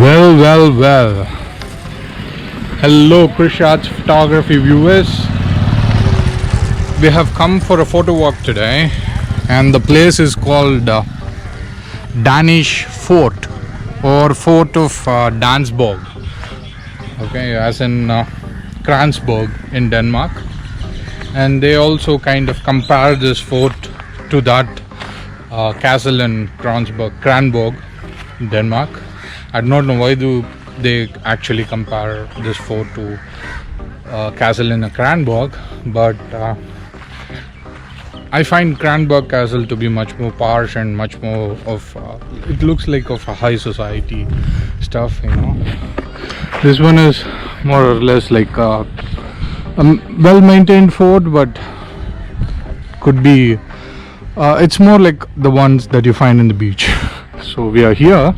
Well. Hello, Krish photography viewers. We have come for a photo walk today, and the place is called Danish Fort or Fort of Dansborg. Okay, as in Kransborg in Denmark, and they also kind of compare this fort to that castle in Kranborg, Denmark. I do not know why do they actually compare this fort to castle in Kranborg, but I find Kranborg castle to be much more posh and much more of it looks like of a high society stuff, you know. This one is more or less like a well-maintained fort, but could be it's more like the ones that you find in the beach. So we are here.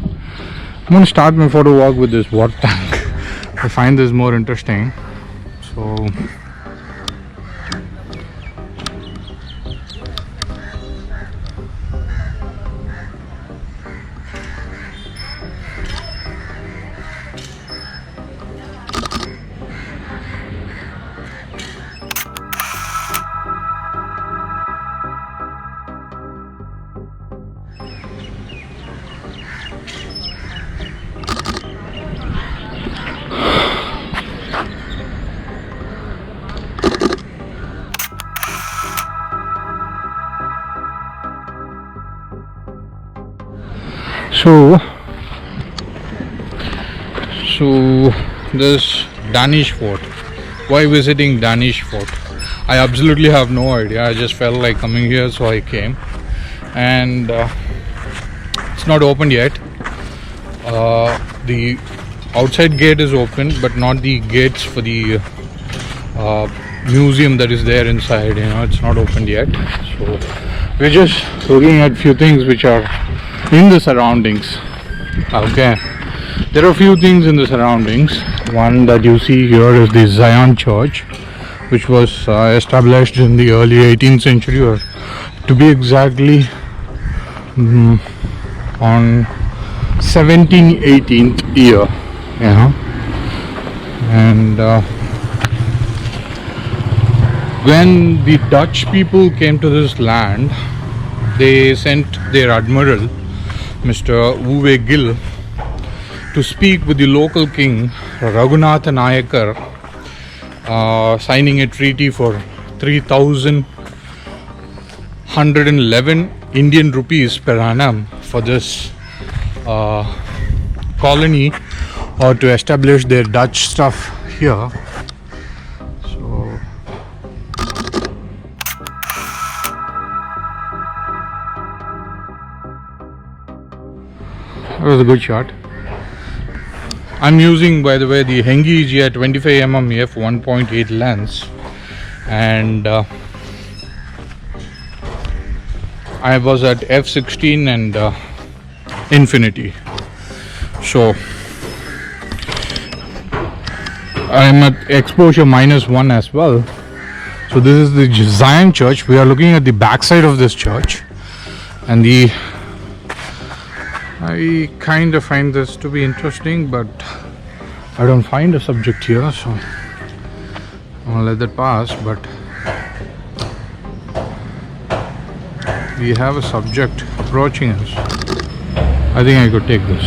I'm going to start my photo walk with this water tank. I find this more interesting. So this Danish fort. Why visiting Danish fort? I absolutely have no idea. I just felt like coming here, so I came. And it's not opened yet. The outside gate is open, but not the gates for the museum that is there inside. You know, it's not opened yet. So we're just looking at few things which are in the surroundings. Okay, there are a few things in the surroundings. One that you see here is the Zion Church, which was established in the early 18th century, or to be exactly on 1718th year, you know. And when the Dutch people came to this land, they sent their admiral, Mr. Uwe Gill, to speak with the local king, Raghunatha Nayakar, signing a treaty for 3,111 Indian rupees per annum for this colony, or to establish their Dutch stuff here. So that was a good shot. I'm using, by the way, the Hengi G at 25mm f 1.8 lens, and I was at f16 and infinity. So I'm at exposure -1 as well. So this is the Zion Church. We are looking at the backside of this church, and I kind of find this to be interesting, but I don't find a subject here, so I'll let that pass. But we have a subject approaching us. I think I could take this.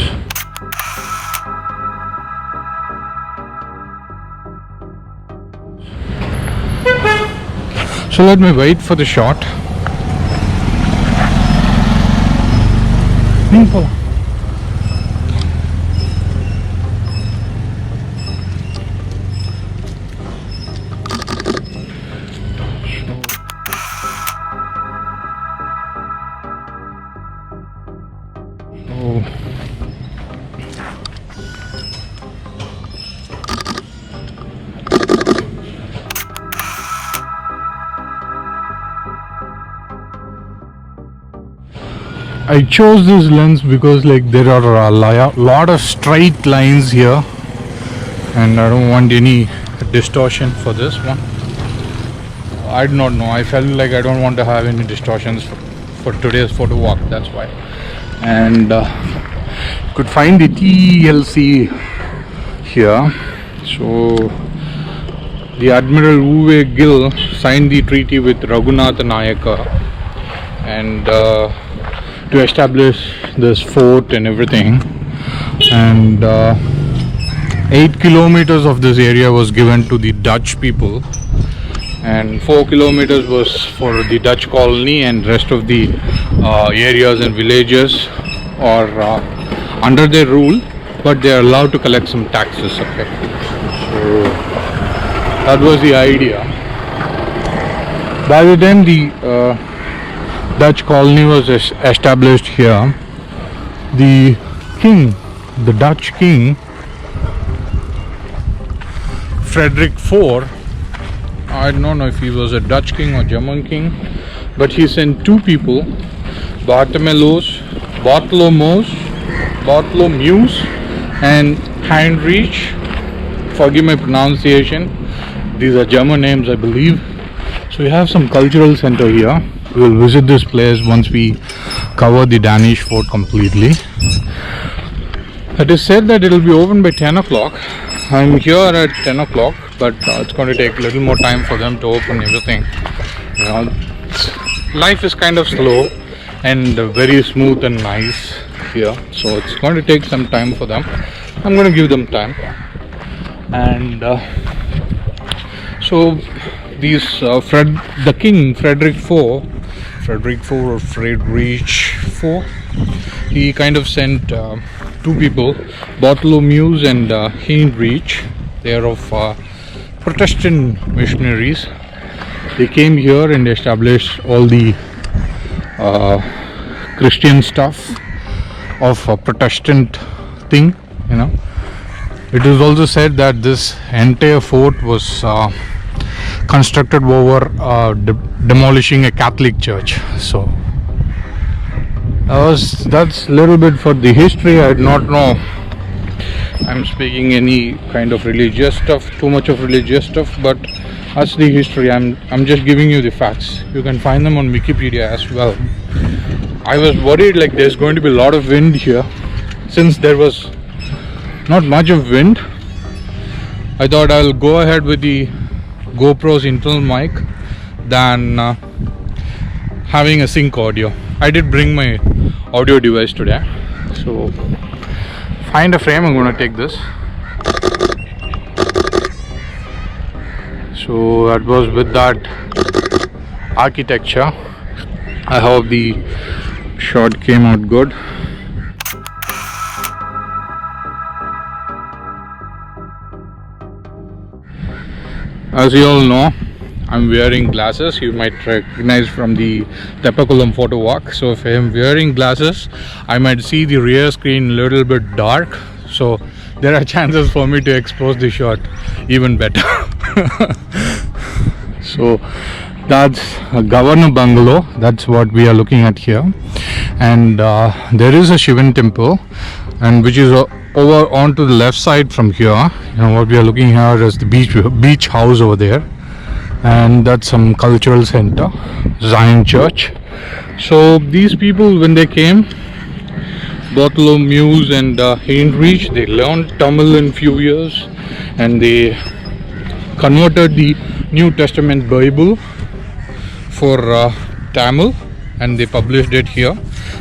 So let me wait for the shot. I chose this lens because like there are a lot of straight lines here, and I don't want any distortion for this one. I do not know. I felt like I don't want to have any distortions for today's photo walk. That's why. And You could find the TLC here. So the Admiral Uwe Gill signed the treaty with Raghunatha Nayaka and to establish this fort and everything. And 8 kilometers of this area was given to the Dutch people, and 4 kilometers was for the Dutch colony, and rest of the areas and villages are under their rule, but they are allowed to collect some taxes. Okay, so that was the idea. By the time the Dutch colony was established here, the king, the Dutch king Frederick IV, I don't know if he was a Dutch king or German king, but he sent two people, Bartholomeus and Heinrich. Forgive my pronunciation, these are German names I believe. So we have some cultural center here. We will visit this place once we cover the Danish fort completely. It is said that it will be open by 10 o'clock. I'm here at 10 o'clock, but it's going to take a little more time for them to open everything. You know, life is kind of slow and very smooth and nice here, so it's going to take some time for them. I'm going to give them time. And so these the king Frederick IV, he kind of sent two people, Bartholomeus and Heinrich. They are of Protestant missionaries. They came here and established all the Christian stuff of a Protestant thing, you know. It is also said that this entire fort was constructed over demolishing a Catholic church. So that's a little bit for the history. I do not know I'm speaking any kind of religious stuff, too much of religious stuff, but that's the history. I'm just giving you the facts. You can find them on Wikipedia as well. I was worried like there's going to be a lot of wind here. Since there was not much of wind, I thought I'll go ahead with the GoPro's internal mic than having a sync audio. I did bring my audio device today, so find a frame. I'm going to take this. So that was with that architecture. I hope the shot came out good. As you all know, I'm wearing glasses. You might recognize from the Tepakulam Photowalk. So if I am wearing glasses, I might see the rear screen a little bit dark. So there are chances for me to expose the shot even better. So that's a Governor Bungalow. That's what we are looking at here. And there is a Shivan temple, and which is over onto the left side from here. You know, what we are looking here is the beach house over there, and that's some cultural center, Zion Church. So these people, when they came, Bartholomeus and Heinrich, they learned Tamil in few years, and they converted the New Testament Bible for Tamil, and they published it here.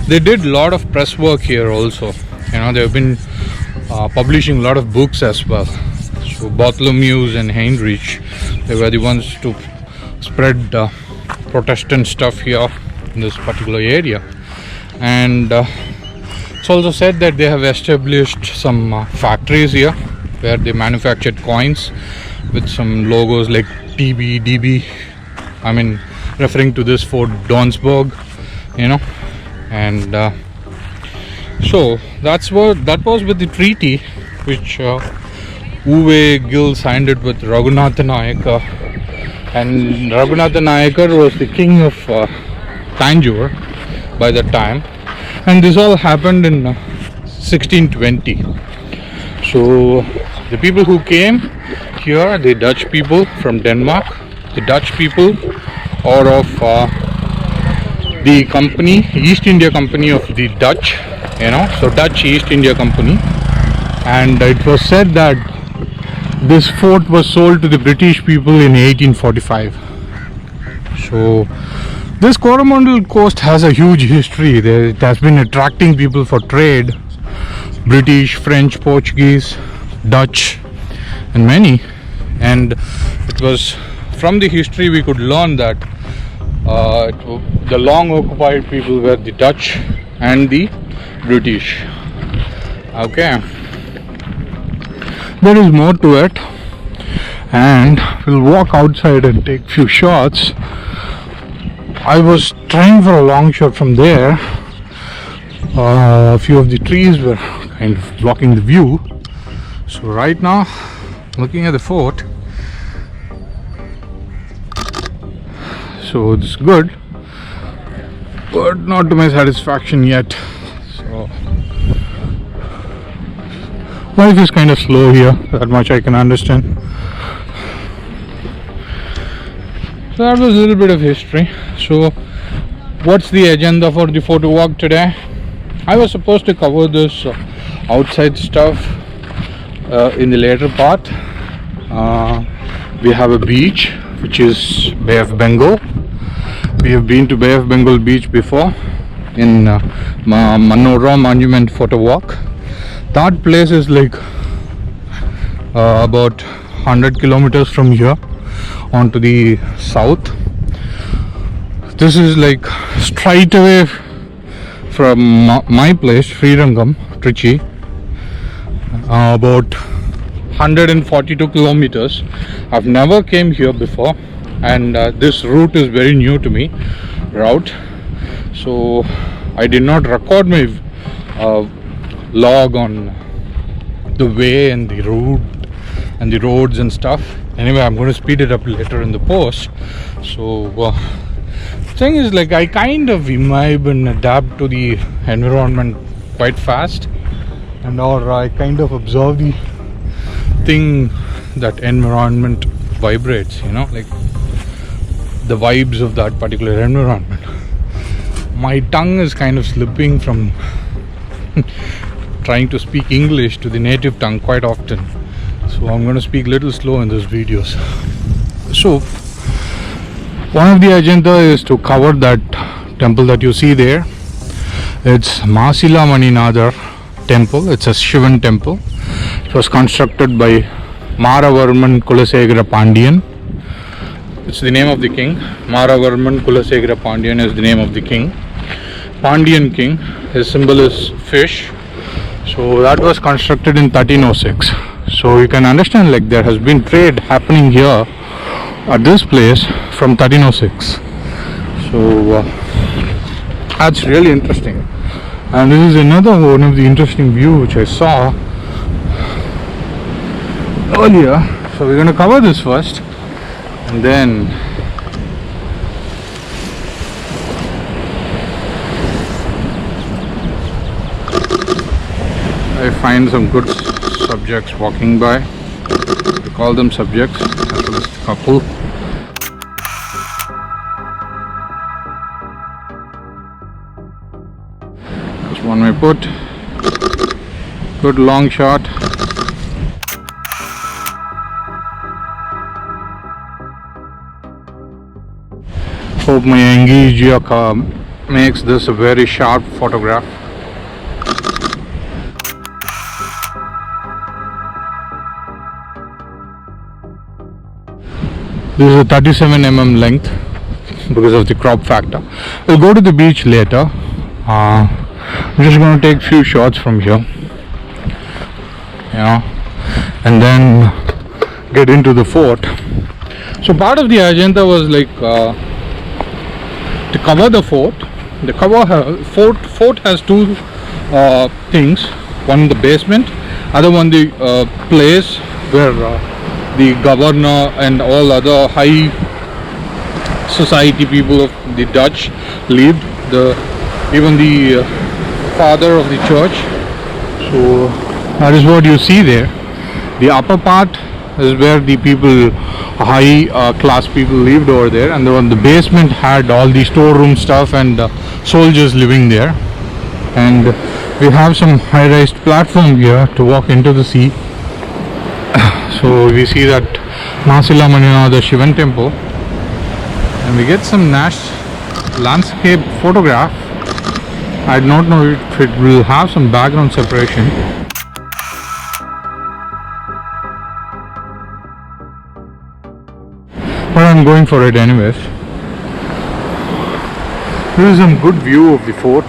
They did a lot of press work here also. You know, they've been publishing a lot of books as well. So Bartholomeus and Heinrich, they were the ones to spread Protestant stuff here in this particular area. And it's also said that they have established some factories here where they manufactured coins with some logos like TB, DB. I mean, referring to this Fort Donsburg, you know. And so that was with the treaty which Uwe Gill signed it with Raghunatha Nayaka, and Raghunatha Nayaka was the king of Tanjore by that time, and this all happened in 1620. So the people who came here, the Dutch people from Denmark, the Dutch people are of the company, East India Company of the Dutch, So Dutch East India Company. And it was said that this fort was sold to the British people in 1845. So this Coromandel coast has a huge history. It has been attracting people for trade, British, French, Portuguese, Dutch, and many. And it was from the history we could learn that the long occupied people were the Dutch and the British. Okay, there is more to it, and we'll walk outside and take few shots. I was trying for a long shot from there. A few of the trees were kind of blocking the view, so right now looking at the fort. So it's good, but not to my satisfaction yet. So life is kind of slow here, that much I can understand. So that was a little bit of history. So what's the agenda for the photo walk today? I was supposed to cover this outside stuff in the later part. We have a beach which is Bay of Bengal. We have been to Bay of Bengal beach before in Manora Monument Photowalk. That place is like about 100 kilometers from here onto the south. This is like straight away from my place, Srirangam, Trichy, about 142 kilometers. I've never came here before, and this route is very new to me, so I did not record my log on the way and the route and the roads and stuff. Anyway, I'm going to speed it up later in the post. So thing is, like, I kind of imbibe and adapt to the environment quite fast, and or I kind of observe the thing that environment vibrates, like the vibes of that particular environment. My tongue is kind of slipping from trying to speak English to the native tongue quite often, so I'm going to speak a little slow in those videos. So one of the agenda is to cover that temple that you see there. It's Masila Maninadar temple. It's a Shivan temple. It was constructed by Maravarman Kulasegara Pandian. It's the name of the king. Maravarman Kulasegara Pandian is the name of the king. Pandian king. His symbol is fish. So that was constructed in 1306. So you can understand, like, there has been trade happening here at this place from 1306. So that's really interesting. And this is another one of the interesting view which I saw earlier. So we're going to cover this first, and then I find some good subjects walking by. We call them subjects, as well as couple. This one we put. Good long shot. Hope my engagement makes this a very sharp photograph. This is a 37 mm length because of the crop factor. We'll go to the beach later. I'm just going to take few shots from here, and then get into the fort. So part of the agenda was like to cover the fort. The fort has two things. One, the basement. Other one, the place where the governor and all other high society people of the Dutch lived. Even the father of the church. So that is what you see there. The upper part is where the people, high class people, lived over there, and the basement had all the storeroom stuff and soldiers living there. And We have some high-raised platform here to walk into the sea. So we see that Masila Manina, the Shivan temple, and we get some landscape photograph. I do not know if it will have some background separation. But I'm going for it anyways. There is some good view of the fort.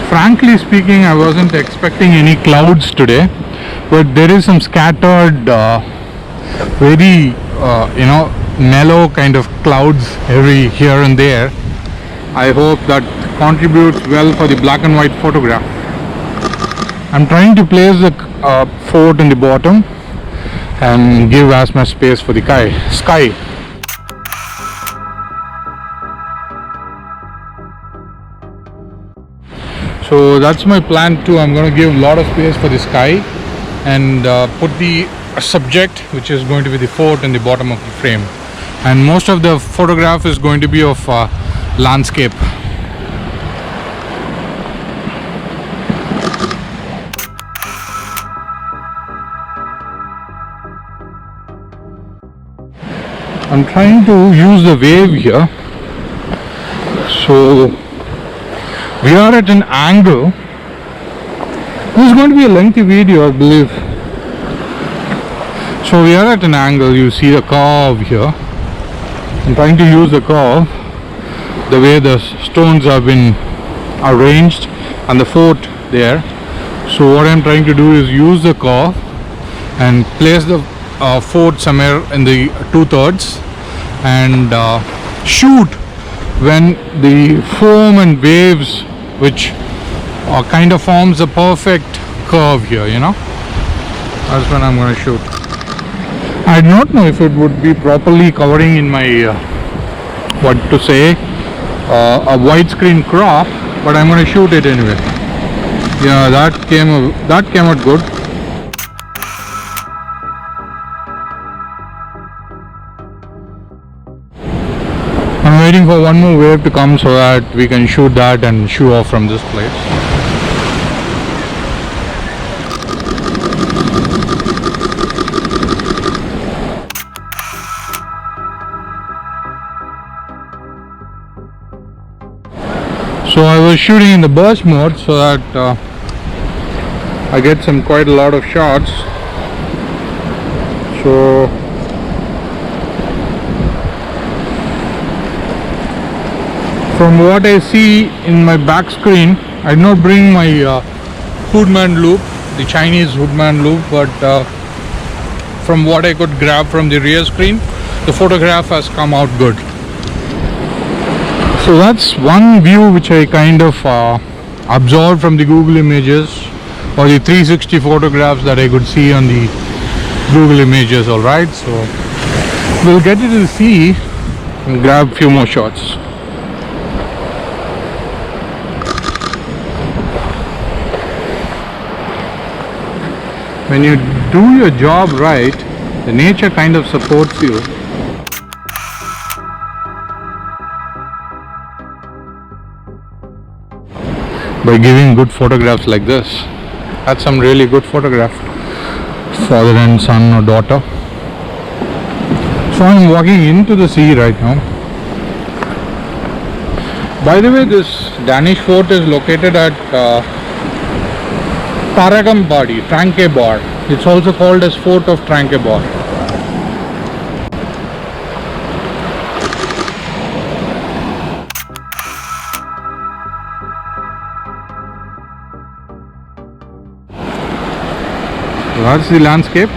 Frankly speaking, I wasn't expecting any clouds today, but there is some scattered, very mellow kind of clouds every here and there. I hope that contributes well for the black and white photograph. I'm trying to place the fort in the bottom and give as much space for the sky. So that's my plan too. I'm going to give a lot of space for the sky and put the subject, which is going to be the fort, in the bottom of the frame. And most of the photograph is going to be of landscape. I'm trying to use the wave here. So we are at an angle. This is going to be a lengthy video, I believe. So we are at an angle. You see the curve here. I'm trying to use the curve, the way the stones have been arranged and the fort there. So what I'm trying to do is use the curve and place the fort somewhere in the 2/3 and shoot when the foam and waves, which kind of forms a perfect curve here, that's when I'm going to shoot. I do not know if it would be properly covering in my a widescreen crop, but I'm going to shoot it anyway. Yeah, that came out good. I'm waiting for one more wave to come so that we can shoot that and shoo off from this place. So I was shooting in the burst mode so that I get quite a lot of shots. So from what I see in my back screen, I did not bring my Hoodman loop, the Chinese Hoodman loop, but from what I could grab from the rear screen, the photograph has come out good. So that's one view which I kind of absorbed from the Google images, or the 360 photographs that I could see on the Google images. Alright, so we'll get into the sea and grab a few more shots. When you do your job right, the nature kind of supports you. By giving good photographs like this. That's some really good photograph. Father and son or daughter. So I'm walking into the sea right now. By the way, this Danish fort is located at Tharagambadi, Tranquebar. It's also called as Fort of Tranquebar. That's the landscape.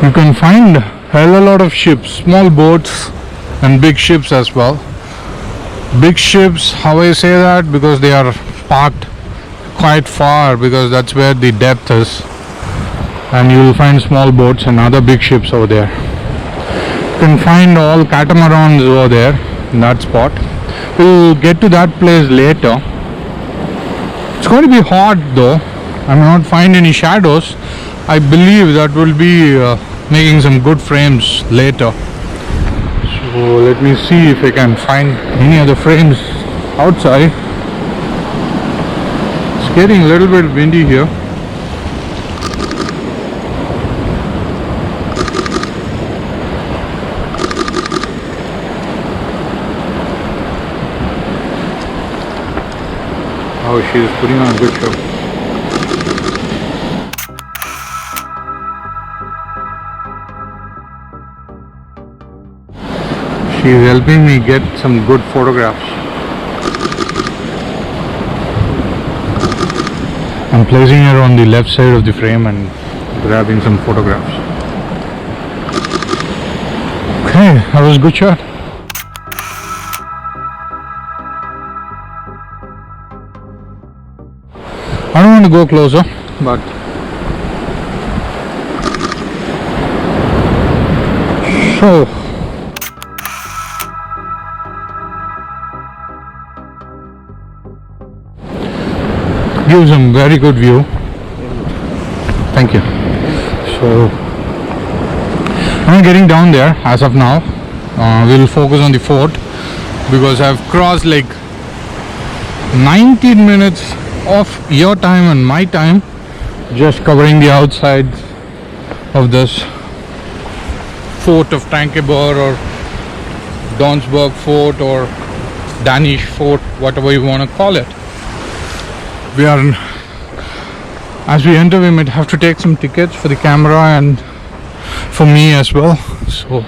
You can find hell a lot of ships, small boats and big ships as well. Big ships, how I say that, because they are parked quite far, because that's where the depth is, and you will find small boats and other big ships over there. You can find all catamarans over there in that spot. We'll get to that place later. It's going to be hot though. I may not find any shadows. I believe that will be making some good frames later. So let me see if I can find any other frames outside. It's getting a little bit windy here. Oh, she's putting on a good show. She's helping me get some good photographs. I'm placing her on the left side of the frame and grabbing some photographs. Okay, that was a good shot. I don't want to go closer, but so gives a very good view. Thank you. So I'm getting down there as of now. We'll focus on the fort because I've crossed like 19 minutes of your time and my time just covering the outside of this fort of Tharagambadi or Donsburg fort or Danish fort, whatever you want to call it. As we enter, we might have to take some tickets for the camera and for me as well. So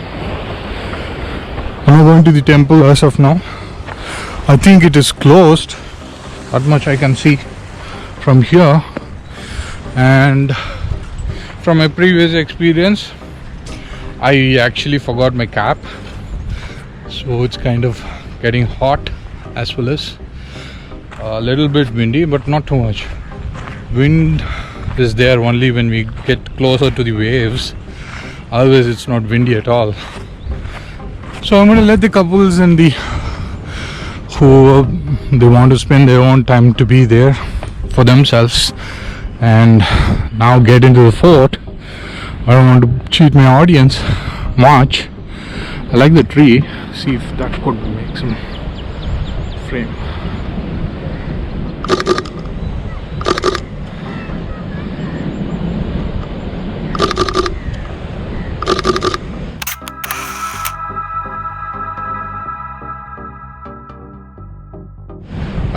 I'm going to the temple as of now. I think it is closed. That much I can see from here, and from my previous experience I actually forgot my cap, so it's kind of getting hot as well as a little bit windy, but not too much. Wind is there only when we get closer to the waves, otherwise it's not windy at all. So I'm going to let the couples and who they want to spend their own time to be there for themselves and now get into the fort. I don't want to cheat my audience much. I like the tree. See if that could make some frame.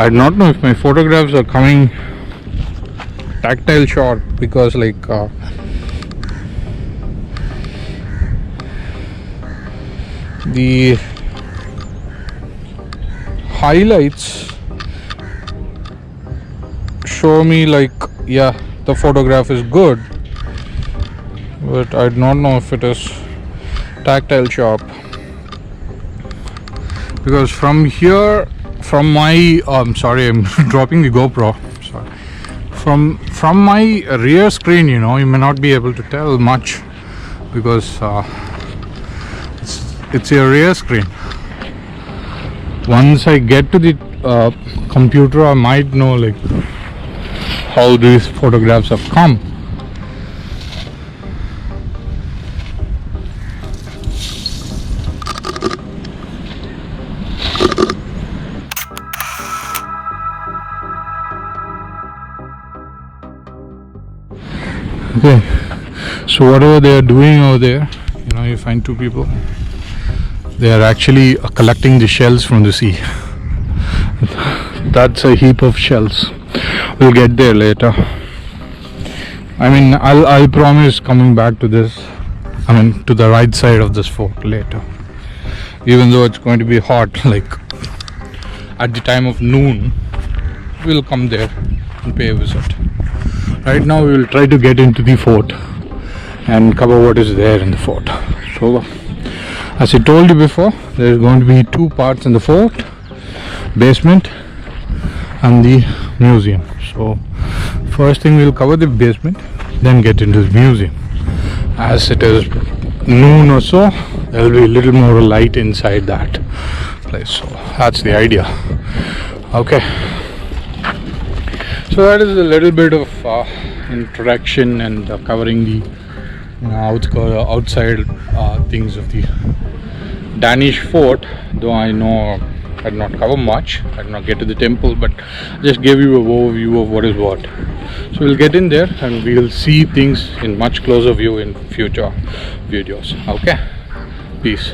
I do not know if my photographs are coming tactile shot because like the highlights show me like, yeah, the photograph is good, but I do not know if it is tactile sharp because from here, from my I'm sorry, I'm dropping the GoPro. Sorry. From my rear screen, you know, you may not be able to tell much because it's a rear screen. Once I get to the computer, I might know like how these photographs have come. Okay, so whatever they are doing over there, you know, you find two people. They are actually collecting the shells from the sea. That's a heap of shells. We'll get there later. I mean, I'll promise coming back to this. I mean, to the right side of this fort later. Even though it's going to be hot, like at the time of noon, we'll come there and pay a visit. Right now we will try to get into the fort and cover what is there in the fort. So as I told you before, there is going to be two parts in the fort: basement and the museum. So first thing we'll cover the basement, then get into the museum. As it is noon or so, there will be a little more light inside that place. So that's the idea. Okay. So that is a little bit of introduction and covering the outside things of the Danish fort. Though I know I did not cover much, I did not get to the temple, but just gave you a overview of what is what. So we'll get in there and we'll see things in much closer view in future videos. Okay, peace.